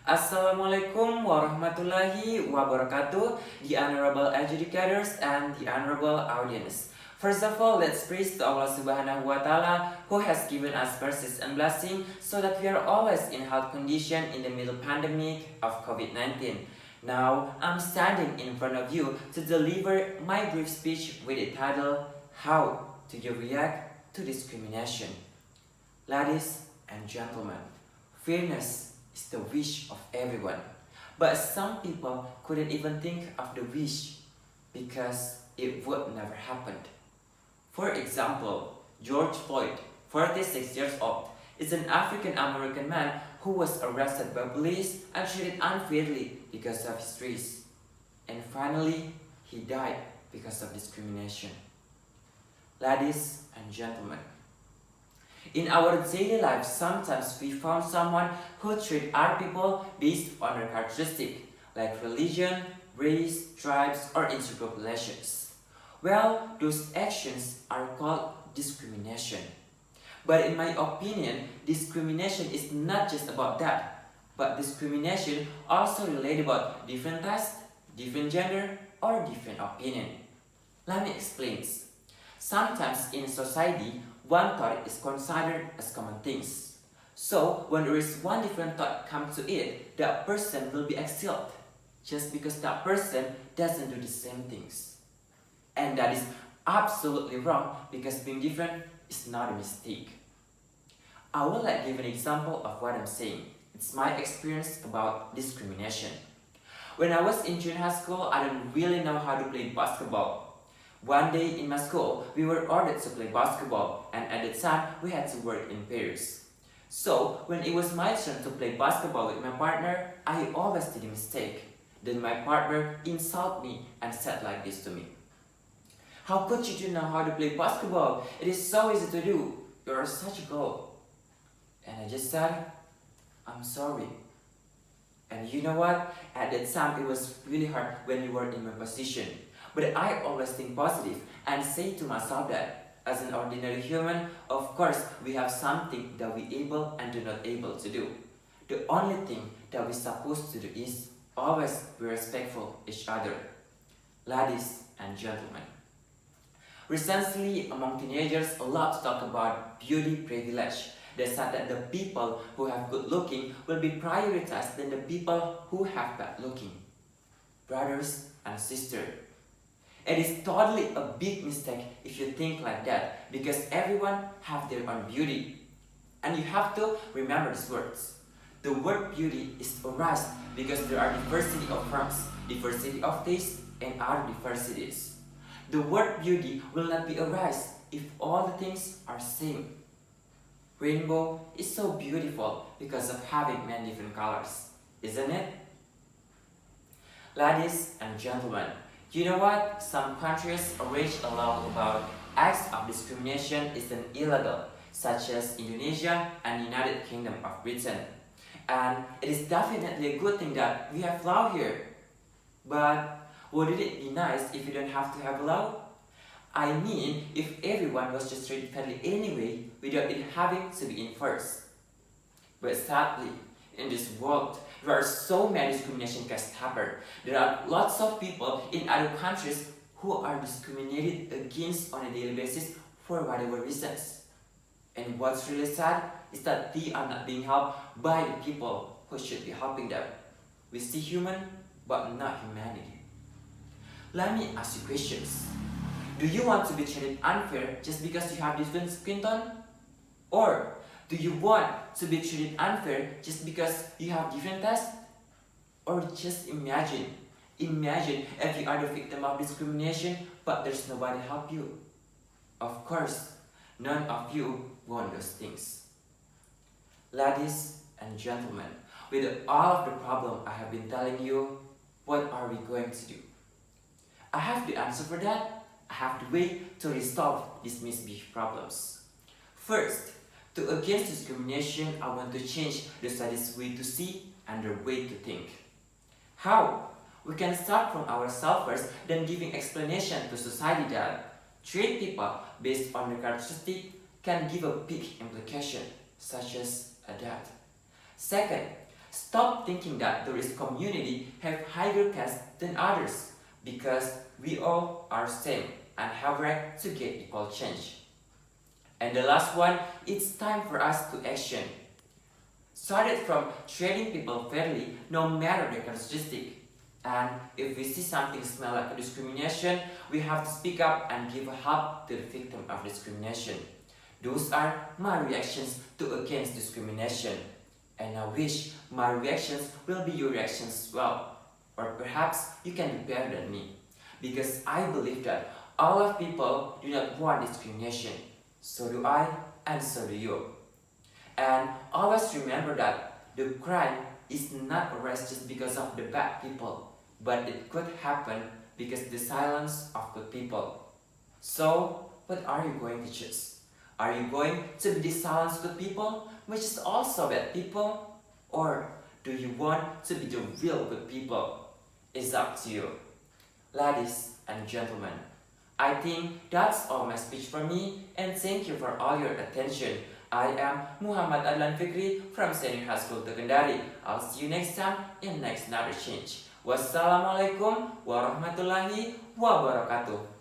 Assalamualaikum Warahmatullahi Wabarakatuh, the honorable educators and the honorable audience. First of all, let's praise to Allah Subhanahu wa Ta'ala who has given us mercies and blessing so that we are always in health condition in the middle pandemic of COVID-19. Now, I'm standing in front of you to deliver my brief speech with the title, How Do You React to Discrimination? Ladies and gentlemen, fairness is the wish of everyone. But some people couldn't even think of the wish because it would never happen. For example, George Floyd, 46 years old, is an African American man who was arrested by police and treated unfairly because of his race. And finally, he died because of discrimination. Ladies and gentlemen, in our daily lives, sometimes we found someone who treats our people based on their characteristics, like religion, race, tribes, or intergroup relations. Well, those actions are called discrimination. But in my opinion, discrimination is not just about that, but discrimination also relates about different caste, different gender, or different opinion. Let me explain. Sometimes in society, one thought is considered as common things. So when there is one different thought come to it, that person will be exiled just because that person doesn't do the same things. And that is absolutely wrong because being different is not a mistake. I will give an example of what I'm saying. It's my experience about discrimination. When I was in junior high school, I didn't really know how to play basketball. One day in my school, we were ordered to play basketball, and at the time, we had to work in pairs. So, when it was my turn to play basketball with my partner, I always did a mistake. Then my partner insulted me and said like this to me. How could you know how to play basketball? It is so easy to do. You are such a girl. And I just said, I'm sorry. And you know what? At that time, it was really hard when you were in my position. But I always think positive and say to myself that as an ordinary human, of course, we have something that we able and do not able to do. The only thing that we're supposed to do is always be respectful each other. Ladies and gentlemen, recently among teenagers, a lot talk about beauty privilege. They said that the people who have good looking will be prioritized than the people who have bad looking. Brothers and sisters, it is totally a big mistake if you think like that because everyone have their own beauty. And you have to remember these words. The word beauty is arised because there are diversity of forms, diversity of taste, and other diversities. The word beauty will not be arise if all the things are same. Rainbow is so beautiful because of having many different colors, isn't it? Ladies and gentlemen, you know what? Some countries arrange a law about acts of discrimination is illegal, such as Indonesia and United Kingdom of Britain. And it is definitely a good thing that we have law here. But wouldn't it be nice if we don't have to have a law? I mean, if everyone was just treated fairly anyway, without it having to be enforced. But sadly, in this world, there are so many discrimination cases happen. There are lots of people in other countries who are discriminated against on a daily basis for whatever reasons. And what's really sad is that they are not being helped by the people who should be helping them. We see human, but not humanity. Let me ask you questions. Do you want to be treated unfair just because you have different skin tone? Or do you want to be treated unfair just because you have different tastes? Or just imagine if you are the victim of discrimination but there's nobody to help you. Of course, none of you want those things. Ladies and gentlemen, with all of the problem I have been telling you, what are we going to do? I have the answer for that. I have the way to resolve these misbehaved problems. First, to against discrimination, I want to change the society's way to see and their way to think. How? We can start from ourselves first, then giving explanation to society that treat people based on their characteristics can give a big implication, such as a death. Second, Stop thinking that the rich community have higher caste than others, because we all are same and have right to get equal change. And the last one, it's time for us to action. Started from treating people fairly no matter their characteristic. And if we see something smell like a discrimination, we have to speak up and give help to the victim of discrimination. Those are my reactions to against discrimination. And I wish my reactions will be your reactions as well. Or perhaps you can do better than me. Because I believe that all of people do not want discrimination. So do I, and so do you. And always remember that the crime is not arrested just because of the bad people, but it could happen because the silence of good people. So, what are you going to choose? Are you going to be the silence good people, which is also bad people? Or do you want to be the real good people? It's up to you. Ladies and gentlemen, I think that's all my speech from me, and thank you for all your attention. I am Muhammad Adlan Fikri from Senior High School Kendari. I'll see you next time in next another change. Wassalamualaikum warahmatullahi wabarakatuh.